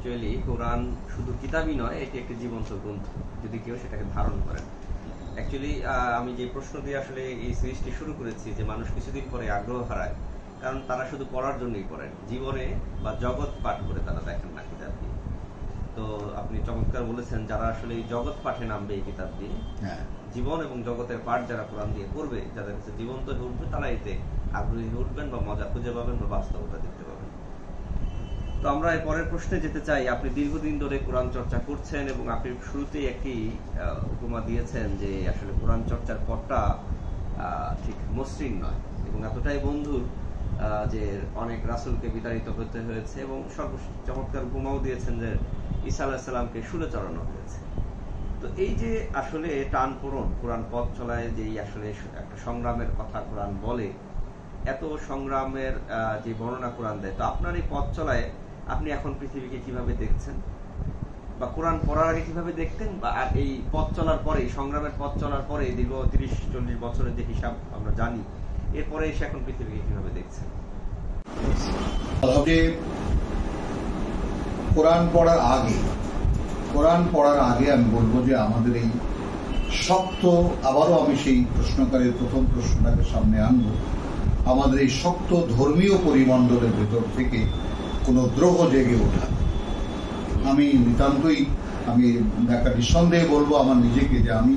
Actually কোরআন শুধু কিতাবই নয়, এটি একটি জীবন্ত গ্রন্থ যদি কেউ সেটাকে ধারণ করেন। অ্যাকচুয়ালি আমি যে প্রশ্ন দিয়ে আসলে এই সিরিজটি শুরু করেছি যে মানুষ কিছুদিন পরে আগ্রহ হারায়, কারণ তারা শুধু পড়ার জন্যই পড়েন, জীবনে বা জগৎ পাঠ করে তারা দেখেন না কিতাব দিয়ে। তো আপনি চমৎকার বলেছেন, যারা আসলে এই জগৎ পাঠে নামবে এই কিতাব দিয়ে, জীবন এবং জগতের পাঠ যারা কোরআন দিয়ে করবে, যাদের কাছে জীবন্ত হয়ে উঠবে, তারা এতে আগ্রহী হয়ে উঠবেন বা মজা খুঁজে পাবেন বা বাস্তবতা দেখতে পাবেন। তো আমরা এই পরের প্রশ্নে যেতে চাই। আপনি দীর্ঘদিন ধরে কোরআন চর্চা করছেন এবং আপনি শুরুতেই একটি উপমা দিয়েছেন যে আসলে কোরআন চর্চার পথটা ঠিক মসৃণ নয় এবং এতটাই বন্ধুর যে অনেক রাসূলকে বিতাড়িত হতে হয়েছে, এবং চমৎকার উপমাও দিয়েছেন যে ঈসা আলাইহিস সালামকে শুলে চড়ানো হয়েছে। তো এই যে আসলে টান পূরণ কোরআন পথ চলায় যে আসলে একটা সংগ্রামের কথা কোরআন বলে, এত সংগ্রামের যে বর্ণনা কোরআন দেয়, তো আপনার এই পথ চলায় আপনি এখন পৃথিবীকে কিভাবে দেখছেন, বা কোরআন পড়ার আগে কিভাবে দেখতেন, বা এই পথ চলার পরে, সংগ্রামের পথ চলার পরে দীর্ঘ 30-40 বছরের যে হিসাব আমরা জানি, এরপরে এসে এখন পৃথিবীকে কিভাবে দেখছেন? কোরআন পড়ার আগে আমি বলবো যে আমাদের এই শক্ত, আবারও আমি সেই প্রশ্নকারের প্রথম প্রশ্নটাকে সামনে আনবো, আমাদের এই শক্ত ধর্মীয় পরিমণ্ডলের ভেতর থেকে কোনো দ্রোহ জেগে ওঠা। আমি নিতান্তই একটা নিঃসন্দেহে বলবো আমার নিজেকে যে আমি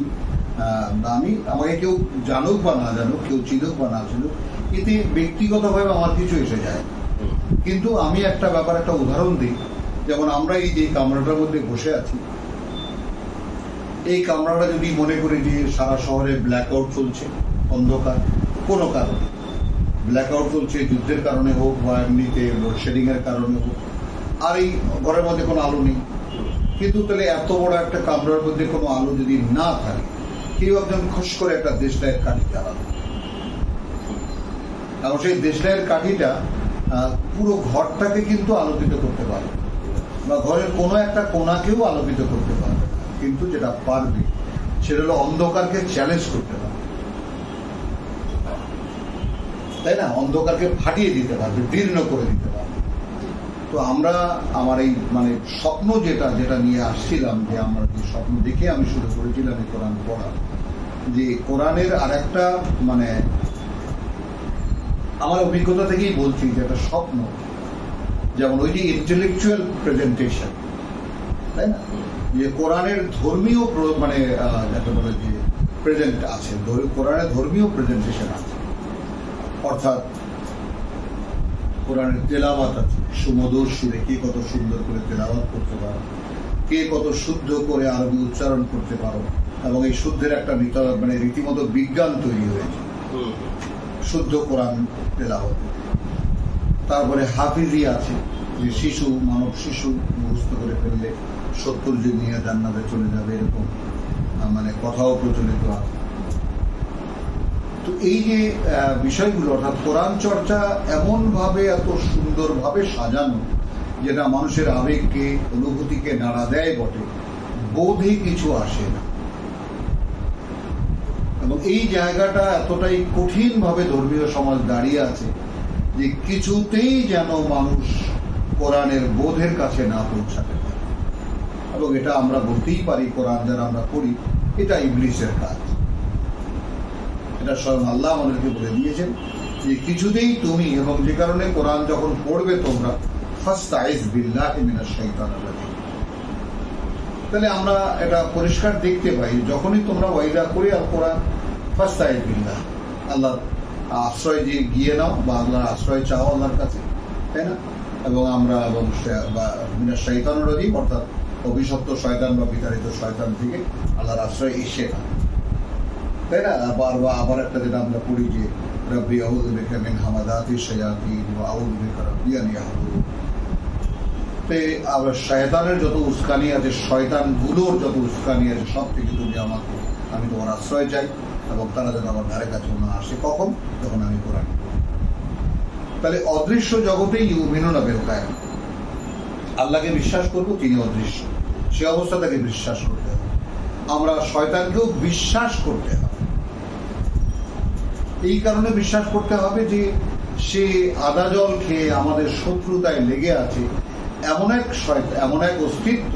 আমাকে কেউ জানুক বা না জানুক, কেউ চিনুক বা না চিনুক, এতে ব্যক্তিগতভাবে আমার কিছু এসে যায়। কিন্তু আমি একটা উদাহরণ দিই। যেমন আমরা এই যে কামরাটার মধ্যে বসে আছি, এই কামরাটা যদি মনে করি যে সারা শহরে ব্ল্যাক আউট চলছে, অন্ধকার, কোনো কারণে ব্ল্যাক আউট চলছে, যুদ্ধের কারণে হোক বা এমনিতে লোডশেডিং এর কারণে হোক, আর এই ঘরের মধ্যে কোনো আলো নেই, কিন্তু তাহলে এত বড় একটা কামরার মধ্যে কোনো আলো যদি না থাকে, কেউ একজন খস করে একটা দেশলাইয়ের কাঠি জ্বালাবে, এবং সেই দেশলাইয়ের কাঠিটা পুরো ঘরটাকে কিন্তু আলোকিত করতে পারবে, বা ঘরের কোনো একটা কোণাকেও আলোকিত করতে পারবে, কিন্তু যেটা পারবে সেটা হলো অন্ধকারকে চ্যালেঞ্জ করতে পারবে, তাই না? অন্ধকারকে ফাটিয়ে দিতে পারবে, দীর্ণ করে দিতে পারবে। তো আমরা আমার এই স্বপ্ন যেটা নিয়ে আসছিলাম, যে আমরা যে স্বপ্ন দেখে আমি শুরু করেছিলাম এই কোরআন পড়া, যে কোরআনের আর একটা আমার অভিজ্ঞতা থেকেই বলছি যে একটা স্বপ্ন, যেমন ওই যে ইন্টেলেকচুয়াল প্রেজেন্টেশন, তাই না, যে কোরআনের ধর্মীয় যাকে বলে যে প্রেজেন্ট আছে, কোরআনের ধর্মীয় প্রেজেন্টেশন আছে, অর্থাৎ কোরআনের তেলাওয়াত আছে, সুমধুর সুরে কে কত সুন্দর করে তেলাওয়াত করতে পারো, কে কত শুদ্ধ করে আরবি উচ্চারণ করতে পারো, এবং এই শুদ্ধের একটা রীতিমতো বিজ্ঞান তৈরি হয়েছে শুদ্ধ কোরআন তেলাওয়াত। তারপরে হাফিজি আছে, যে মানব শিশু মুখস্থ করে ফেললে 70 যুগ নিয়ে জান্নাতে চলে যাবে, এরকম কথাও প্রচলিত আছে। তো এই যে বিষয়গুলো, অর্থাৎ কোরআন চর্চা এমন ভাবে এত সুন্দরভাবে সাজানো, যেটা মানুষের আবেগকে, অনুভূতিকে নাড়া দেয় বটে, বোধে কিছু আসে না। এবং এই জায়গাটা এতটাই কঠিন ভাবে ধর্মীয় সমাজ দাঁড়িয়ে আছে যে কিছুতেই যেন মানুষ কোরআনের বোধের কাছে না পৌঁছাতে পারে। এবং এটা আমরা বলতেই পারি, কোরআন যারা আমরা পড়ি, এটা ইবলিসের কাজ। এটা স্বয়ং আল্লাহ আমাদেরকে বলে দিয়েছেন যে কিছুতেই তুমি, এবং যে কারণে কোরআন যখন পড়বে তোমরা, ফাস্তাইজ বিল্লাহি মিনাশ শাইতানির রাজিম, তাহলে আমরা এটা পরিষ্কার দেখতে পাই, যখনই তোমরা ওয়াইদা করি আর কোরআন, ফাস্তাইজ বিল্লাহ, আল্লাহর আশ্রয় দিয়ে গিয়ে নাও, বা আল্লাহর আশ্রয় চাও আল্লাহর কাছে, তাই না? এবং আমরা মিনাশ শাইতানির রাজিম, অর্থাৎ অভিশপ্ত শয়তান বা বিতাড়িত শয়তান থেকে আল্লাহর আশ্রয় এসে না, তাই না? আবার একটা যেটা আমরা পড়ি যে রব্বি আউযু বিকা মিন হামাযাতিশ শায়াতিন ওয়া আউযু বিকা রাব্বি আন ইয়াহদুরুন। আবার শয়তানের যত উস্কানি আছে, শয়তানগুলোর যত উস্কানি আছে, সব থেকে আমি তোমার আশ্রয় চাই, এবং তারা যেন আমার ধারে কাছে না আসে। কখন? যখন আমি কোরআন পড়ি। তাহলে অদৃশ্য জগতেই ইউমিনুনা বিল গায়ব, আল্লাহকে বিশ্বাস করবো, তিনি অদৃশ্য, সে অবস্থা তাকে বিশ্বাস করতে হবে। আমরা শয়তানকেও বিশ্বাস করতে হবে। এই কারণে বিশ্বাস করতে হবে যে সে আদা জল খেয়ে আমাদের শত্রুতায় লেগে আছে, এমন এক অস্তিত্ব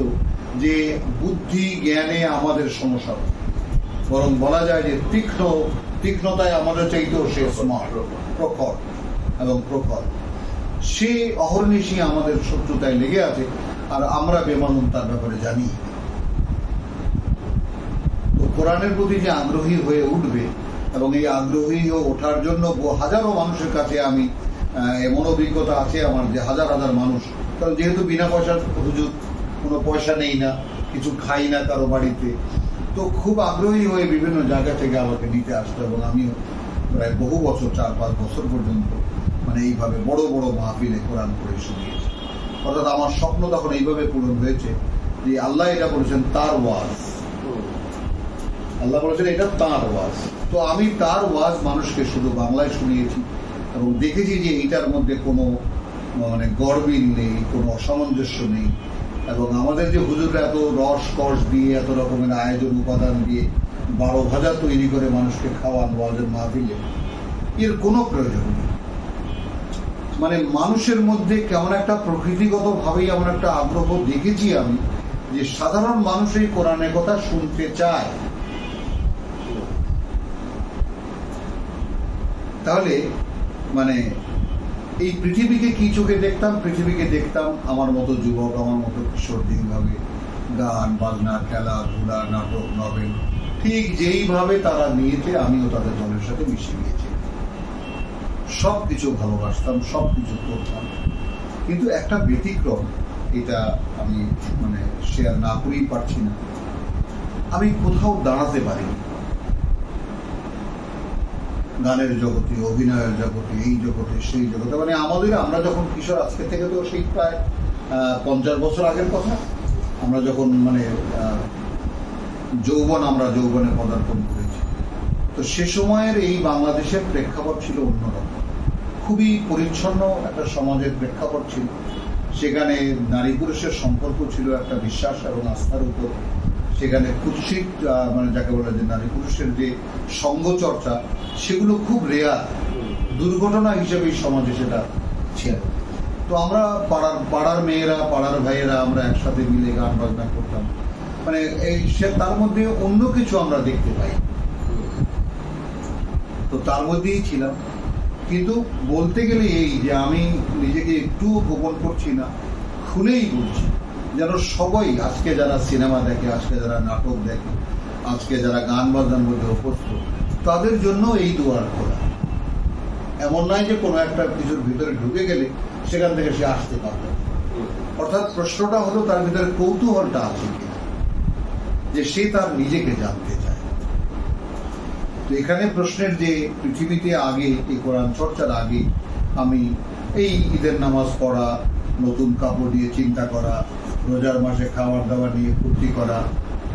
যে বুদ্ধি জ্ঞানে আমাদের সমস্যা, বরং বলা যায় যে তীক্ষ্ণতায় আমাদের চাইতেও সে স্মার্ট, প্রখর এবং প্রখর। সে অহর্নিশি আমাদের শত্রুতায় লেগে আছে, আর আমরা বেমালুম তার ব্যাপারে জানি। তো কোরআনের প্রতি যে আগ্রহী হয়ে উঠবে, এবং এই আগ্রহী হয়ে ওঠার জন্য হাজারো মানুষের কাছে আমি এমন অভিজ্ঞতা আছে আমার, যে হাজার হাজার মানুষ, কারণ যেহেতু বিনা পয়সার হুজুর, কোনো পয়সা নেই না, কিছু খাই না কারো বাড়িতে, তো খুব আগ্রহী হয়ে বিভিন্ন জায়গা থেকে আমাকে নিতে আসতো। এবং আমিও প্রায় বহু বছর, 4-5 বছর পর্যন্ত মানে এইভাবে বড় বড় মাহফিলে কোরআন পড়ে শুনিয়েছি। অর্থাৎ আমার স্বপ্ন তখন এইভাবে পূরণ হয়েছে যে আল্লাহ এটা বলেছেন তার ওয়াজ, আল্লাহ বলেছেন এটা তার ওয়াজ। তো আমি তার ওয়াজ মানুষকে শুধু বাংলায় শুনিয়েছি, এবং দেখেছি যে এটার মধ্যে কোনো মানে গড়মিল নেই, কোনো অসামঞ্জস্য নেই। এবং আমাদের যে হুজুররা এত রস কষ দিয়ে, এত রকমের আয়োজন উপাদান দিয়ে 12 ভাজা তৈরি করে মানুষকে খাওয়ান ওয়াজের মাহফিলে, এর কোনো প্রয়োজন নেই। মানে মানুষের মধ্যে কেমন একটা প্রকৃতিগত ভাবেই এমন একটা আগ্রহ দেখেছি আমি, যে সাধারণ মানুষ এই কোরআনের কথা শুনতে চায়। তাহলে মানে এই পৃথিবীকে কি চোখে দেখতাম? পৃথিবীকে দেখতাম আমার মতো যুবক, আমার মতো কিশোর, যেইভাবে গান বাজনা, খেলাধুলা, নাটক, নভেল, ঠিক যেইভাবে তারা নিয়েছে আমিও তাদের দলের সাথে মিশে গিয়েছি। সবকিছু ভালোবাসতাম, সবকিছু করতাম, কিন্তু একটা ব্যতিক্রম, এটা আমি মানে শেয়ার না করেই পারছি না, আমি কোথাও দাঁড়াতে পারিনি। গানের জগতে, অভিনয়ের জগতে, এই জগতে, সেই জগতে, মানে আমরা যখন কিশোর, আজকে থেকে তো সেই প্রায় 50 বছর আগের কথা, আমরা যখন মানে যৌবনে পদার্পণ করেছি, তো সে সময়ের এই বাংলাদেশের প্রেক্ষাপট ছিল অন্যরকম। খুবই পরিচ্ছন্ন একটা সমাজের প্রেক্ষাপট ছিল। সেখানে নারী পুরুষের সম্পর্ক ছিল একটা বিশ্বাস এবং আস্থার উপর। সেখানে কুৎসিত মানে যাকে বলে যে নারী পুরুষের যে সঙ্গ চর্চা, সেগুলো খুব রেয়ার, দুর্ঘটনা হিসেবে সমাজে সেটা ছিল। তো আমরা পাড়ার মেয়েরা, পাড়ার ভাইয়েরা আমরা একসাথে মিলে গান বাজনা করতাম, মানে তার মধ্যে অন্য কিছু আমরা দেখতে পাই। তো তার মধ্যেই ছিলাম। কিন্তু বলতে গেলে এই যে আমি নিজেকে একটু গোপন করছি না, খুলেই বলছি, যেন সবাই, আজকে যারা সিনেমা দেখে, আজকে যারা নাটক দেখে, আজকে যারা গান বাজনার মধ্যে অভ্যস্ত, তাদের জন্য এই দুয়ার খোলা। এমন নয় যে কোনো একটা কিছুর ভিতরে ঢুকে গেলে সেখান থেকে সে আসতে পারবে। অর্থাৎ প্রশ্নটা হলো তার ভিতরে কৌতূহলটা আছে কিনা, যে সে তার নিজেকে জানতে চায়। তো এখানে প্রশ্নের যে পৃথিবীতে আগে, এই কোরআন চর্চার আগে আমি এই ঈদের নামাজ পড়া, নতুন কাপড় দিয়ে চিন্তা করা, রোজার মাসে খাবার দাবার নিয়ে ফুর্তি করা,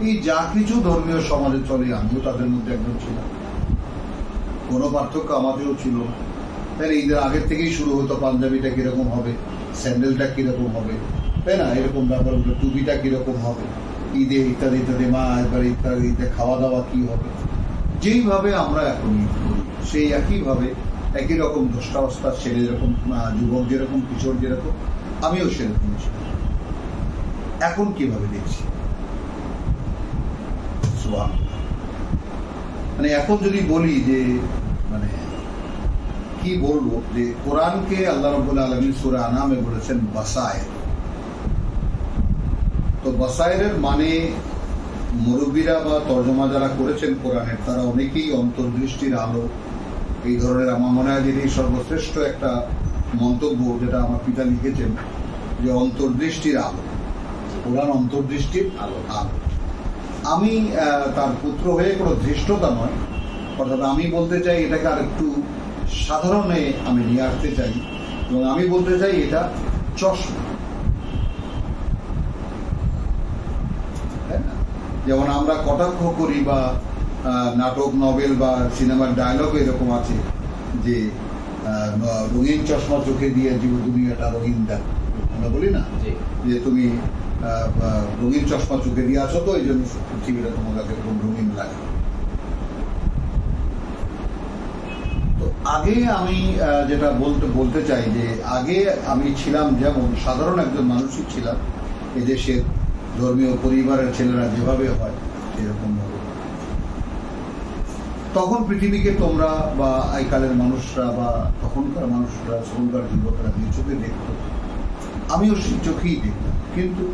এই যা কিছু ধর্মীয় সমাজে চলে, আমিও তাদের মধ্যে একজন ছিলাম। কোনো পার্থক্য আমাদেরও ছিল না। তাই ঈদের আগের থেকেই শুরু হতো, পাঞ্জাবিটা কিরকম হবে, স্যান্ডেলটা কিরকম হবে, তাই না, এরকম ব্যাপারগুলো, টুপিটা কিরকম হবে, ঈদে ইত্যাদি ইত্যাদি, মা একবার ঈদে খাওয়া দাওয়া কি হবে, যেইভাবে আমরা এখন ঈদ করি, সেই একইভাবে একই রকম দোষাবস্থার ছেলে যেরকম, যুবক যেরকম, কিশোর যেরকম, আমিও সেরকম ছিলাম। এখন কিভাবে দেখছি, মানে এখন যদি বলি যে মানে কি বলবো, যে কোরআনকে আল্লাহ রাব্বুল আলামিন সূরা আনামে বলেছেন বাসায়ের। তো বাসায়ের মানে মুরব্বীরা বা তর্জমা যারা করেছেন কোরআনের, তারা অনেকেই অন্তর্দৃষ্টির আলো, এই ধরনের, আমার মনে হয় যে এই সর্বশ্রেষ্ঠ একটা মন্তব্য যেটা আমার পিতা লিখেছেন, যে অন্তর্দৃষ্টির আলো, কোরআন অন্তর্দৃষ্টির আলো। আমি তার পুত্র হয়ে কোনো ধৃষ্টতা নয়, অর্থাৎ আমি বলতে চাই এটাকে আর একটু সাধারণে আমি নিয়ে আসতে চাই, এবং আমি বলতে চাই এটা চশমা। যেমন আমরা কটাক্ষ করি বা নাটক, নভেল বা সিনেমার ডায়লগ এরকম আছে যে রঙিন চশমা চোখে দিয়ে দুনিয়াটা রঙিন দেখ, আমরা বলি না যে তুমি রঙিন চশমা চোখে দিয়ে আছো, তো এই জন্য পৃথিবীটা তোমার কাছে খুব রঙিন লাগে। তো আগে আমি যেটা বলতে চাই যে আগে আমি ছিলাম যেমন সাধারণ একজন মানুষই ছিলাম, এদেশের ধর্মীয় পরিবারের ছেলেরা যেভাবে হয় সেরকম ভাবে। তখন পৃথিবীকে তোমরা বা আইকালের মানুষরা বা তখনকার মানুষরা, তখনকার যুবকরা যে চোখে দেখত, আমিও সেই চোখেই দেখতাম। কিন্তু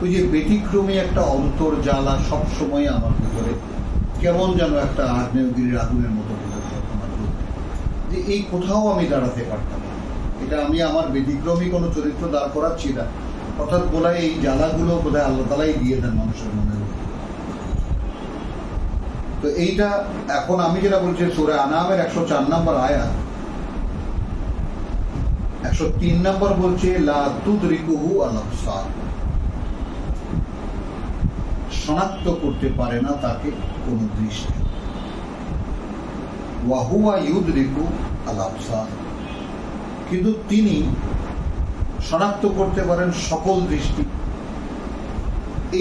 ওই যে ব্যতিক্রমী একটা অন্তর্জালা সবসময় আমার ভিতরে কেমন যেন একটা আগ্নেয়গিরির আগুনের মতো যে এই কোথাও আমি দাঁড়াতে পারতাম না। এটা আমি আমার ব্যতিক্রমী কোনো চরিত্র দাঁড় করাচ্ছি না, অর্থাৎ বলা এই জ্বালাগুলো বোধহয় আল্লাহ তালাই দিয়ে দেন মানুষের মনে। তো এইটা এখন আমি যেটা বলছি সূরা আনামের 104 নম্বর আয়াত, 103 নম্বর বলছে লা তুদরিকুহু আল আবসার, শনাক্ত করতে পারে না তাকে কোন দৃষ্টি। ওয়া হুয়া ইউদরিকু আল আবসার, কিন্তু তিনি শনাক্ত করতে পারেন সকল দৃষ্টি।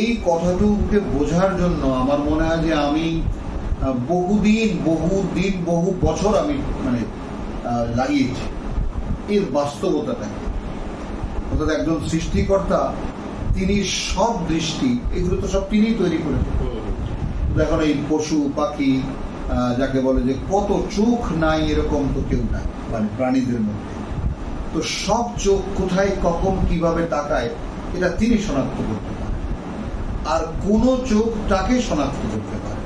এই কথাটুকুকে বোঝার জন্য আমার মনে হয় যে আমি বহু বছর আমি লাগিয়েছি এর বাস্তবতাটাকে। অর্থাৎ একজন সৃষ্টিকর্তা, তিনি সব দৃষ্টি, এগুলো তো সব তিনিই তৈরি করেছেন। এখন এই পশু পাখি যাকে বলে যে কত চোখ নাই এরকম তো কেউ নাই প্রাণীদের মধ্যে, তো সব চোখ কোথায় কখন কিভাবে তাকায় এটা তিনি শনাক্ত করতে পারেন, আর কোন চোখ তাকে শনাক্ত করতে পারে।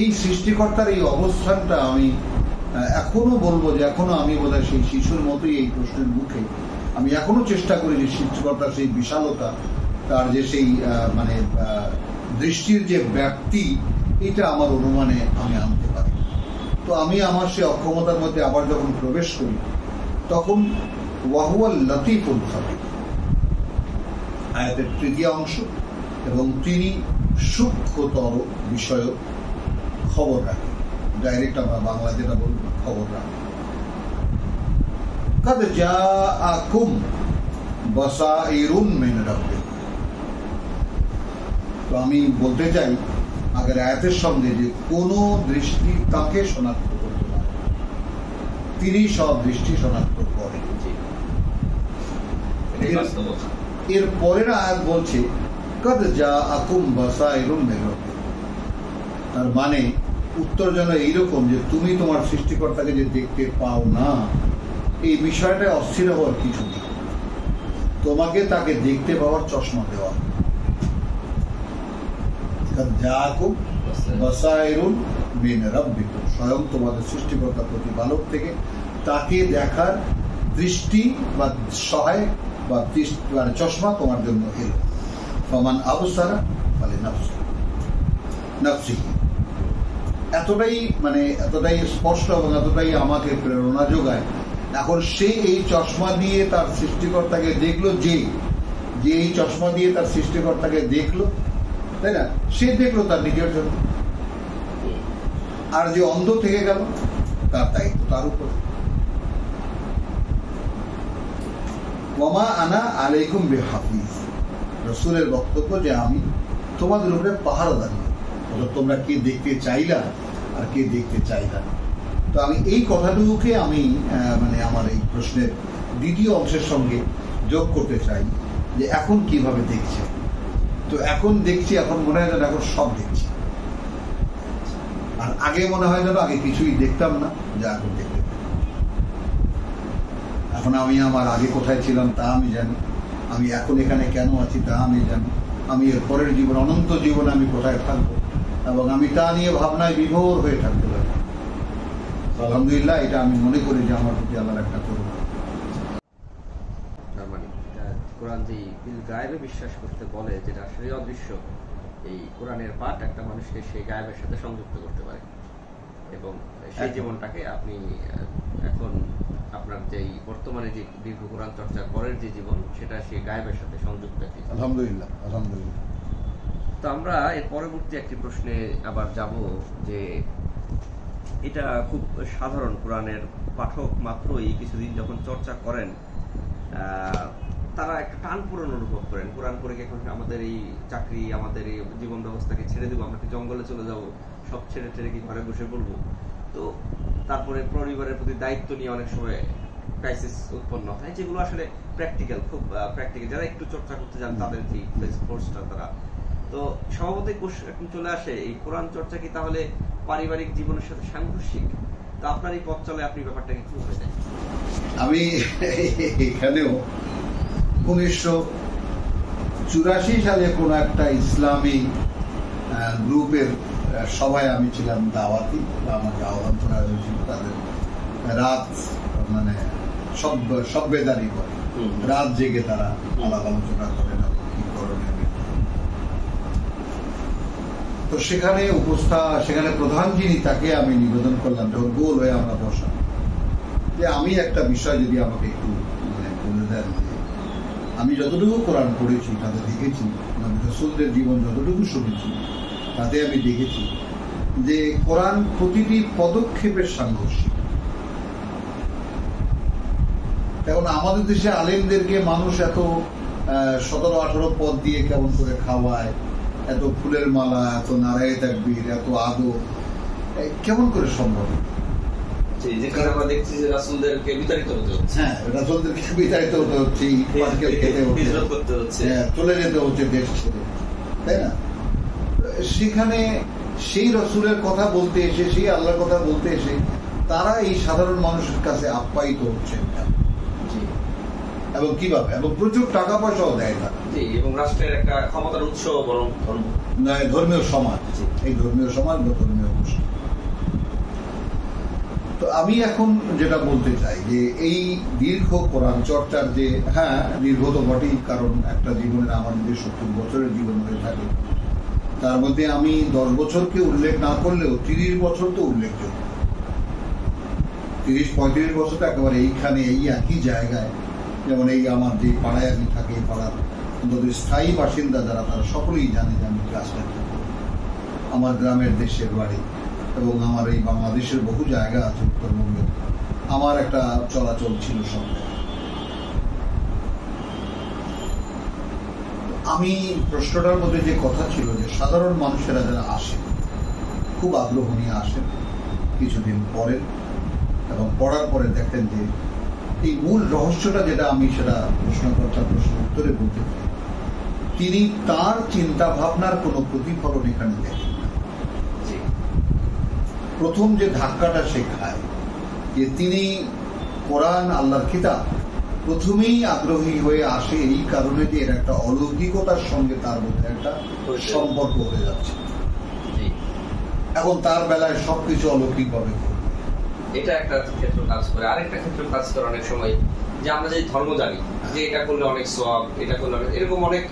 এই সৃষ্টিকর্তার এই অবস্থানটা আমি এখনো বলবো যে এখনো আমি বোধহয় সেই শিশুর মতোই এই প্রশ্নের মুখে আমি এখনো চেষ্টা করি যে সৃষ্টিকর্তার সেই বিশালতা, তার যে সেই দৃষ্টির যে ব্যাপ্তি, এটা আমার অনুমানে আমি আনতে পারি। তো আমি আমার সেই অক্ষমতার মধ্যে আবার যখন প্রবেশ করি তখন ওয়াহুয়াল লতিফুল খাবির, আয়াতের তৃতীয় অংশ, এবং তিনি সূক্ষ্মতর বিষয় খবর রাখেন। ডাইরেক্ট আমরা বাংলা যেটা বলব খবর রাখেন। কাদ জাআকুম বাসাইরুন মিন রাব্বিকুম। তো আমি বলতে চাই আগের আয়াতের সঙ্গে যে কোন দৃষ্টি তাকে শনাক্ত করতে পারে, তিনি সব দৃষ্টি শনাক্ত করেন। এর পরের আয়াত বলছে কাদ জাআকুম বাসাইরুন মিন রাব্বিকুম, তার মানে উত্তর যেন এইরকম যে তুমি তোমার সৃষ্টিকর্তাকে যে দেখতে পাও না, এই বিষয়টা অস্থির হওয়ার কিছু নেই। তোমাকে তাকে দেখতে পাওয়ার চশমা দেওয়া, স্বয়ং তোমাদের সৃষ্টিকর্তা প্রতিপালক থেকে তাকে দেখার দৃষ্টি বা সহায় বা চশমা তোমার জন্য এলো। ফমান আবসারা ফালে নাফসি। এতটাই স্পষ্ট এবং এতটাই আমাকে প্রেরণা যোগায়। এখন সে এই চশমা দিয়ে তার সৃষ্টিকর্তাকে দেখলো, যে এই চশমা দিয়ে তার সৃষ্টিকর্তাকে দেখলো, তাই না, সে দেখলো তার নিজের জন্য। আর যে অন্ধ থেকে গেল তার দায়িত্ব তার উপর। ওয়ামা আনা আলাইকুম বিহাফিজ, রাসূলের বক্তব্য যে আমি তোমাদের উপরে পাহারাদার, তোমরা কে দেখতে চাইলা আর কে দেখতে চাইলা। তো আমি এই কথাটুকুকে আমি আমার এই প্রশ্নের দ্বিতীয় অংশের সঙ্গে যোগ করতে চাই যে এখন কিভাবে দেখছে। তো এখন দেখছি, এখন মনে হয় যেন এখন সব দেখছি, আর আগে মনে হয় যেন আগে কিছুই দেখতাম না, যা এখন দেখতে। এখন আমি আমার আগে কোথায় ছিলাম তা আমি জানি, আমি এখন এখানে কেন আছি তা আমি জানি, আমি এর পরের জীবন, অনন্ত জীবনে আমি কোথায় থাকবো, এবং আমি তা নিয়ে ভাবনায় বিভোর হয়ে থাকতে পারি। আলহামদুলিল্লাহ, এটা আমি মনে করি যে আমার প্রতি আল্লাহর একটা করুণা। কোরআন যে গায়েবে বিশ্বাস করতে বলে, যেটা আসলে অদৃশ্য, এই কোরআনের পাঠ একটা মানুষকে সেই গায়েবের সাথে সংযুক্ত করতে পারে, এবং সেই জীবনটাকে আপনি এখন আপনার যে বর্তমানে যে দীর্ঘ কোরআন চর্চার পরের যে জীবন, সেটা সেই গায়েবের সাথে সংযুক্ত। আলহামদুলিল্লাহ, আলহামদুলিল্লাহ। তো আমরা এর পরবর্তী একটি প্রশ্নে আবার যাব, যে এটা খুব সাধারণ, কোরআনের পাঠক মাত্রই কিছুদিন যখন চর্চা করেন তারা একটা টান পূরণ অনুভব করেন। কোরআন পড়ে এখন আমাদের এই চাকরি, আমাদের এই জীবন ব্যবস্থাকে ছেড়ে দেবো, আমরা কি জঙ্গলে চলে যাব, সব ছেড়ে ছেড়ে কি ঘরে বসে বলবো? তো তারপরে পরিবারের প্রতি দায়িত্ব নিয়ে অনেক সময় ক্রাইসিস উৎপন্ন হয়, যেগুলো আসলে প্র্যাকটিক্যাল, খুব প্র্যাকটিক্যাল। যারা একটু চর্চা করতে যান তাদের যে ফোর্সটা তারা, তো স্বভাবতই এখন চলে আসে এই কোরআন চর্চা কি তাহলে পারিবারিক জীবনের সাথে সাংঘর্ষিক? তো আপনার এই পথ চলে আপনি ব্যাপারটাকে কিভাবে দেন? আমি এখানেও 1984 সালে কোন একটা ইসলামী গ্রুপের সভায় আমি ছিলাম, দাওয়াতি, আমাকে আহ্বান করা হয়েছিল। তাদের রাত মানে সভ্যদারি করে, রাত জেগে তারা আলাপ আলোচনা করেন কি করণীয়। তো সেখানে প্রধান যিনি, তাকে আমি নিবেদন করলাম যখন গোল হয়ে আমরা বসা, যে আমি একটা বিষয় যদি আমাকে একটু মানে বলে দেন, যে আমি যতটুকু কোরআন পড়েছি তাতে দেখেছি, রাসূলদের জীবন যতটুকু শুনেছি তাতে আমি দেখেছি যে কোরআন প্রতিটি পদক্ষেপের সাংঘর্ষিক। এখন আমাদের দেশে আলেমদেরকে মানুষ এত 17-18 পদ দিয়ে কেমন করে খাওয়ায়, এত ফুলের মালা, এত নারায়ে তাকবীর, এত আদর, কেমন করে সম্ভব? যেখানে আমরা দেখছি যে রাসূলদেরকে বিতাড়িত হতে হচ্ছে, হ্যাঁ, রাসূলদেরকে বিতাড়িত হতে হচ্ছে, পাটকেল খেতে হচ্ছে, হিজরত করতে হচ্ছে, চলে যেতে হচ্ছে দেশ ছেড়ে, তাই না? সেখানে সেই রাসূলের কথা বলতে এসে, সেই আল্লাহর কথা বলতে এসে তারা এই সাধারণ মানুষের কাছে আপ্যায়িত হচ্ছেন, এবং কিভাবে, এবং প্রচুর টাকা পয়সাও দেয় তারা, এবং রাষ্ট্রের একটা ক্ষমতার উৎস বরং ধর্মীয় সমাজ, এই ধর্মীয় সমাজ বা ধর্মীয় গোষ্ঠী। তো আমি এখন যেটা বলতে চাই যে এই দীর্ঘ কোরআন চর্চার যে, হ্যাঁ দীর্ঘ তো বটেই, কারণ একটা জীবনের আমার যদি 70 বছরের জীবন হয়ে থাকে, তার মধ্যে আমি 10 বছরকে উল্লেখ না করলেও 30 বছর তো উল্লেখযোগ্য। 30-35 বছরটা একেবারে এইখানে, এই একই জায়গায়, যেমন এই আমার যে পাড়ায় আমি থাকি, পাড়ার অন্তত স্থায়ী বাসিন্দা যারা, তারা সকলেই জানে যে আমি কাজটা করি। আমার গ্রামের দেশের বাড়ি, এবং আমার এই বাংলাদেশের বহু জায়গা আছে উত্তরবঙ্গে, আমার একটা চলাচল ছিল সব জায়গায়। আমি প্রশ্নটার মধ্যে যে কথা ছিল যে সাধারণ মানুষেরা যারা আসেন, খুব আগ্রহ নিয়ে আসেন, কিছুদিন পড়েন, এবং পড়ার পরে দেখেন যে এই মূল রহস্যটা যেটা, আমি সেটা প্রশ্নকর্তার প্রশ্ন উত্তরে বলতে চাই, তিনি তার চিন্তা ভাবনার কোনো প্রতিফলন এখানে দেখেন না। প্রথম যে ধাক্কাটা সে খায়, যে তিনি কোরআন, আল্লাহর কিতাব, প্রথমেই আগ্রহী হয়ে আসে এই কারণে যে এর একটা অলৌকিকতার সঙ্গে তার মধ্যে একটা সম্পর্ক হয়ে যাচ্ছে, এখন তার বেলায় সবকিছু অলৌকিক ভাবে। এটা একটা ক্ষেত্র কাজ করে, আরেকটা ক্ষেত্র কাজ করে অনেক সময়, যে আমরা যে ধর্ম জানি যে এটা করলে অনেক সওয়াব, এটা করলে এরকম অনেক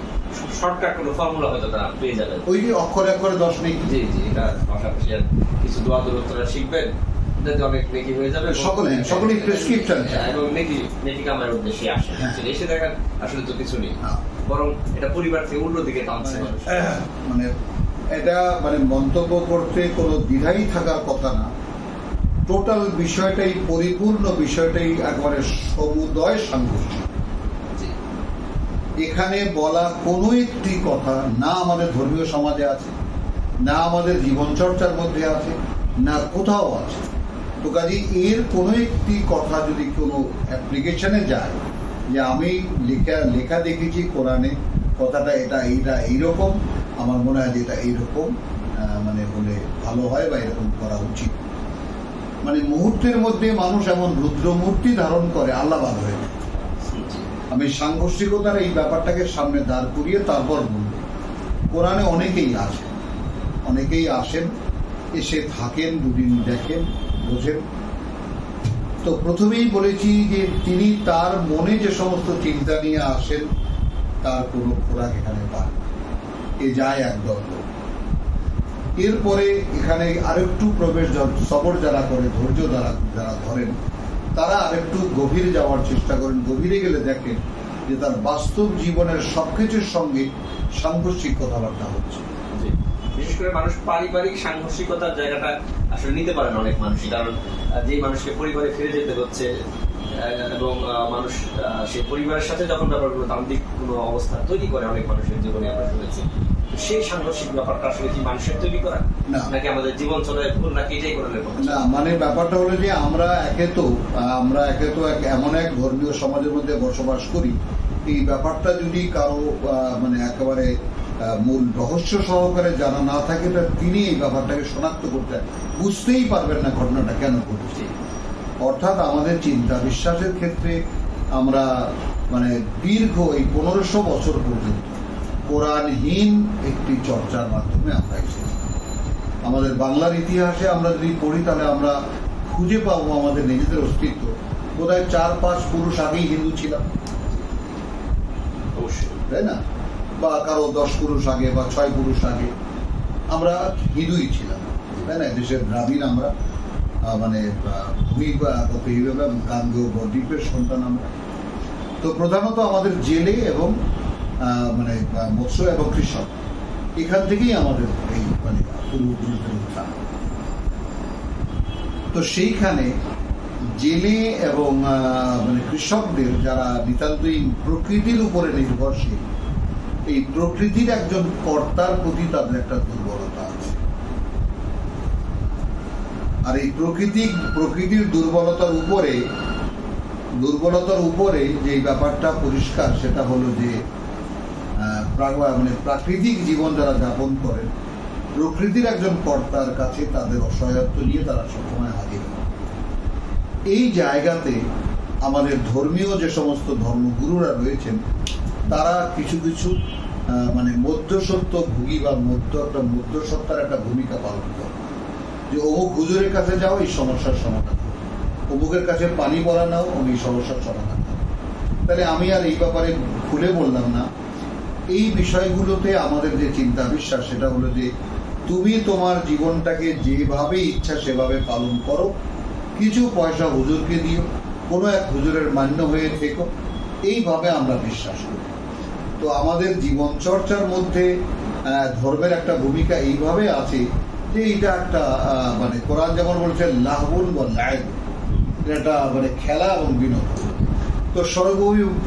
শর্টকাট কোনো ফর্মুলা হয়তো তারা পেয়ে যাবেন, ওই যে অক্ষরে অক্ষরে 10 নেই, জি জি, এটা পাশাপাশি কিছু দোয়া দূরত্বরা শিখবেন, যাতে অনেক নেকি হয়ে যাবে, সকলেই প্রেসক্রিপশন এবং নেকি কামার উদ্দেশ্যে আসে, এসে দেখেন আসলে তো কিছু নেই, বরং এটা পরিবার থেকে উল্টো দিকে টানছে। মানে এটা মানে মন্তব্য করতে কোনো দ্বিধাই থাকার কথা না, টোটাল বিষয়টাই, পরিপূর্ণ বিষয়টাই একবারে সমুদয় সাংঘর্ষিক। এখানে বলা কোনো একটি কথা না আমাদের ধর্মীয় সমাজে আছে, না আমাদের জীবন চর্চার মধ্যে আছে, না কোথাও আছে। তো কাজে এর কোনো একটি কথা যদি কোনো অ্যাপ্লিকেশনে যায়, যে আমি লেখা দেখেছি কোরআনে, কথাটা এটা এইরকম, আমার মনে হয় যে এটা এইরকম মানে হলে ভালো হয় বা এরকম করা উচিত, মানে মুহূর্তের মধ্যে মানুষ এমন রুদ্রমূর্তি ধারণ করে, আল্লাহ বাদ হয়ে যায়। আমি সাংঘর্ষিকতার এই ব্যাপারটাকে সামনে দাঁড় করিয়ে তারপর বলব, কোরআনে অনেকেই আসেন, এসে থাকেন, দুদিন দেখেন, বোঝেন। তো প্রথমেই বলেছি যে তিনি তার মনে যে সমস্ত চিন্তা নিয়ে আসেন তার কোনো খোরাক এখানে পান, এ যায় একদম। এরপরে এখানে আরেকটু প্রবেশ, সবর যারা করে, ধৈর্য যারা ধরেন, তারা আরেকটু গভীরে যাওয়ার চেষ্টা করেন। গভীরে গেলে দেখেন যে তার বাস্তব জীবনের সবকিছুর সঙ্গে সাংঘর্ষিক কথাবার্তা হচ্ছে। বিশেষ করে মানুষ পারিবারিক সাংঘর্ষিকতার জায়গাটা আসলে নিতে পারে না অনেক মানুষই, কারণ যে মানুষকে পরিবারে ফিরে যেতে হচ্ছে, এবং মানুষ সে পরিবারের সাথে যখন ব্যাপারগুলো তান্ত্রিক কোনো অবস্থা তৈরি করে অনেক মানুষের জীবনে আমরা শুনেছি, সেই সাংঘর্ষিক ব্যাপারটা আসলে কি মানুষের তৈরি করা নাকি আমাদের জীবন চলায় ভুল নাকি এটাই করে না? মানে ব্যাপারটা হলো যে আমরা একে তো এমন এক ধর্মীয় সমাজের মধ্যে বসবাস করি, এই ব্যাপারটা যদি কারো মানে একেবারে মূল রহস্য সহকারে জানা না থাকে, তিনি এই ব্যাপারটাকে শনাক্ত করতে বুঝতেই পারবেন না ঘটনাটা কেন ঘটেছে। অর্থাৎ আমাদের চিন্তা বিশ্বাসের ক্ষেত্রে আমরা মানে দীর্ঘ এই 1500 বছর পর্যন্ত কোরআনহীন একটি চর্চার মাধ্যমে আমরা এসেছি। আমাদের বাংলার ইতিহাসে আমরা যদি পড়ি তাহলে আমরা খুঁজে পাবো আমাদের নিজেদের অস্তিত্ব বোধহয় 4-5 পুরুষ আগেই হিন্দু ছিলাম, তাই না? বা কারো 10 পুরুষ আগে বা 6 পুরুষ আগে আমরা হিন্দুই ছিলাম, তাই না? দেশের দ্রাবিড় আমরা, মানে গাঙ্গেয় বদ্বীপের সন্তান আমরা। তো প্রধানত আমাদের জেলে এবং মানে মৎস্য এবং কৃষক, এখান থেকেই আমাদের এই মানে পূর্বপুরুষদের উত্থান। তো সেইখানে জেলে এবং মানে কৃষকদের যারা নিতান্তই প্রকৃতির উপরে নির্ভরশীল, এই প্রকৃতির একজন কর্তার প্রতি তাদের একটা দুর্বলতা আছে। আর এই প্রকৃতির দুর্বলতার উপরে যে ব্যাপারটা পরিষ্কার, সেটা হলো যে মানে প্রাকৃতিক জীবন যারা যাপন করেন, প্রকৃতির একজন কর্তার কাছে তাদের অসহায়ত্ব নিয়ে তারা সবসময় হাজির হয়। এই জায়গাতে আমাদের ধর্মীয় যে সমস্ত ধর্মগুরুরা রয়েছেন, তারা কিছু কিছু মানে মধ্যসত্ত্ব ভোগী বা মধ্যসত্ত্বার একটা ভূমিকা পালন করে, যে অমুক হুজুরের কাছে যাও এই সমস্যার সমাধান, অমুকের কাছে পানি পড়া নাও এই সমস্যার সমাধান। তাহলে আমি আর এই ব্যাপারে খুলে বললাম না। এই বিষয়গুলোতে আমাদের যে চিন্তা বিশ্বাস, সেটা হলো যে তুমি তোমার জীবনটাকে যেভাবে ইচ্ছা সেভাবে পালন করো, কিছু পয়সা হুজুরকে দিও, কোনো এক হুজুরের মান্য হয়ে থেকো, এইভাবে আমরা বিশ্বাস করি। তো আমাদের জীবন চর্চার মধ্যে ধর্মের একটা ভূমিকা এইভাবে আছে যে এটা একটা মানে কোরআন যেমন বলছে লাহবুন বা লাইব, এটা মানে খেলা এবং বিনোদন। তো